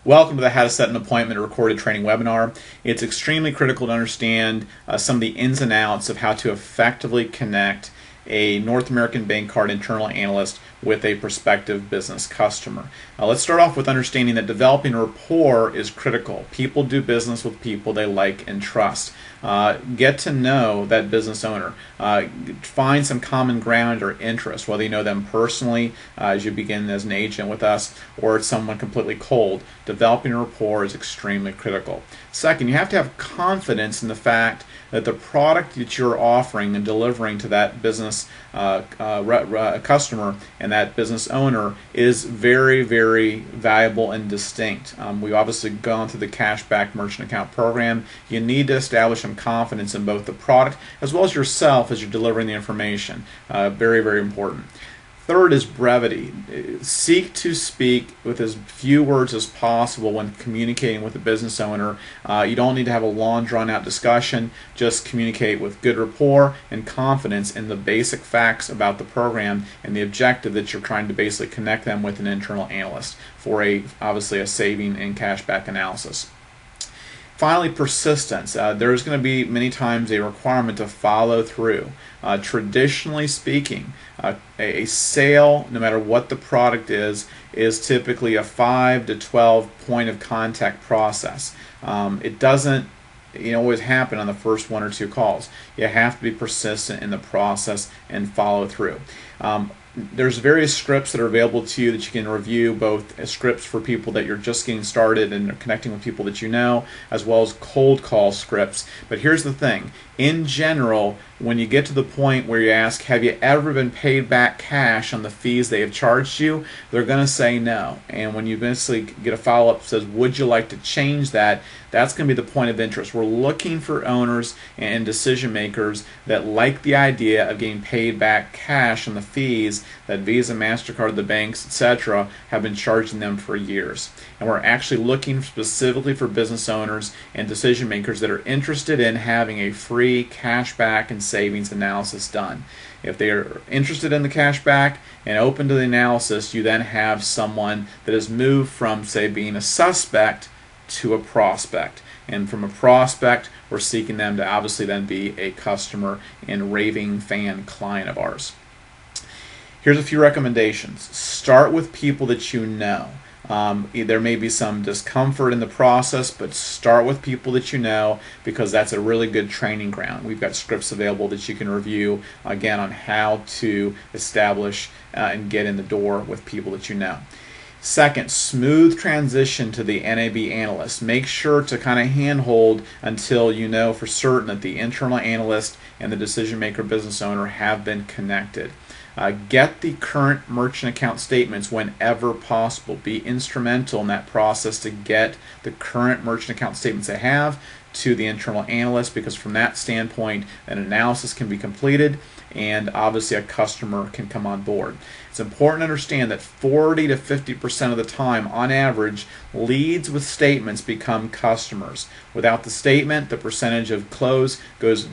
Welcome to the How to Set an Appointment recorded training webinar. It's extremely critical to understand some of the ins and outs of how to effectively connect a North American bank card internal analyst with a prospective business customer. Let's start off with understanding that developing rapport is critical. People do business with people they like and trust. Get to know that business owner. Find some common ground or interest, whether you know them personally as you begin as an agent with us, or it's someone completely cold. Developing a rapport is extremely critical. Second, you have to have confidence in the fact that the product that you're offering and delivering to that business customer and that business owner is very, very valuable and distinct. We've obviously gone through the cashback merchant account program. You need to establish some confidence in both the product as well as yourself as you're delivering the information. Very, very important. Third is brevity. Seek to speak with as few words as possible when communicating with a business owner. You don't need to have a long, drawn-out discussion. Just communicate with good rapport and confidence in the basic facts about the program and the objective that you're trying to basically connect them with an internal analyst for obviously a saving and cashback analysis. Finally, persistence. There's going to be many times a requirement to follow through. Traditionally speaking, a sale, no matter what the product is typically a 5 to 12 point of contact process. It doesn't always happen on the first 1 or 2 calls. You have to be persistent in the process and follow through. There's various scripts that are available to you that you can review, both as scripts for people that you're just getting started and are connecting with people that you know, as well as cold call scripts. But here's the thing. In general, when you get to the point where you ask, have you ever been paid back cash on the fees they have charged you, they're going to say no. And when you eventually get a follow-up that says, would you like to change that, that's going to be the point of interest. We're looking for owners and decision makers that like the idea of getting paid back cash on the fees that Visa, MasterCard, the banks, etc. have been charging them for years. And we're actually looking specifically for business owners and decision makers that are interested in having a free cashback and savings analysis done. If they are interested in the cashback and open to the analysis, you then have someone that has moved from, say, being a suspect to a prospect. And from a prospect, we're seeking them to obviously then be a customer and raving fan client of ours. Here's a few recommendations. Start with people that you know. There may be some discomfort in the process, but start with people that you know, because that's a really good training ground. We've got scripts available that you can review, again, on how to establish and get in the door with people that you know. Second, smooth transition to the NAB analyst. Make sure to kind of handhold until you know for certain that the internal analyst and the decision maker business owner have been connected. Get the current merchant account statements whenever possible. Be instrumental in that process to get the current merchant account statements they have to the internal analyst, because from that standpoint an analysis can be completed and obviously a customer can come on board. It's important to understand that 40 to 50% of the time, on average, leads with statements become customers. Without the statement, the percentage of close goes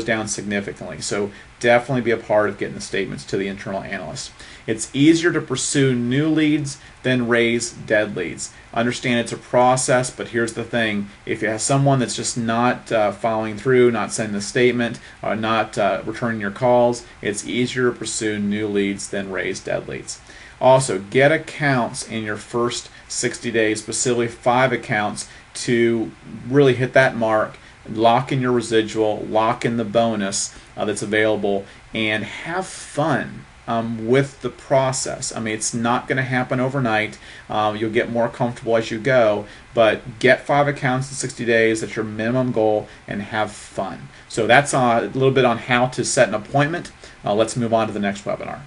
down significantly. So definitely be a part of getting the statements to the internal analyst. It's easier to pursue new leads than raise dead leads. Understand it's a process, but here's the thing. If you have someone that's just not following through, not sending the statement, or not returning your calls, it's easier to pursue new leads than raise dead leads. Also, get accounts in your first 60 days, specifically 5 accounts, to really hit that mark. Lock in your residual, lock in the bonus that's available, and have fun with the process. I mean, it's not going to happen overnight. You'll get more comfortable as you go, but get 5 accounts in 60 days. That's your minimum goal, and have fun. So that's a little bit on how to set an appointment. Let's move on to the next webinar.